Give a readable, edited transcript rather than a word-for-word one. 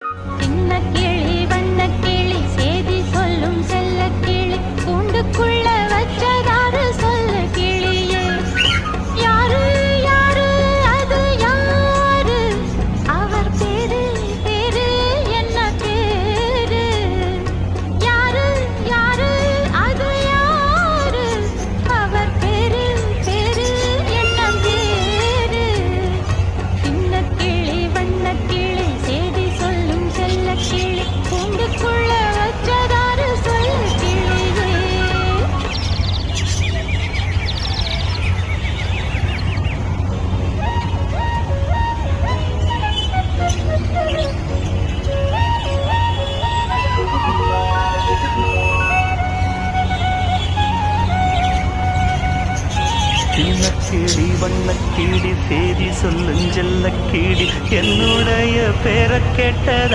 சின்ன கிளி வண்ண கிளி சேதி சொல்லும் செல்ல கிளி கூண்டுக்குள்ள வச்சதாரு சொல்ல கிளியே யாரு யாரு அது யாரு அவர் பேரு பேரு என்ன பேரு யாரு யாரு அது யாரு அவர் பேரு பேரு என்ன பேரு சின்ன கிளி வண்ண கிளி சேதி சொல்லும் செல்ல கிளி கூண்டுக்குள்ள வச்சதாரு சொல்ல கிளியே சின்னக்கிளி வண்ணக்கிளி சேதி சொல்லுஞ்செல்ல கிளி என்னுடைய பேரை கேட்டதா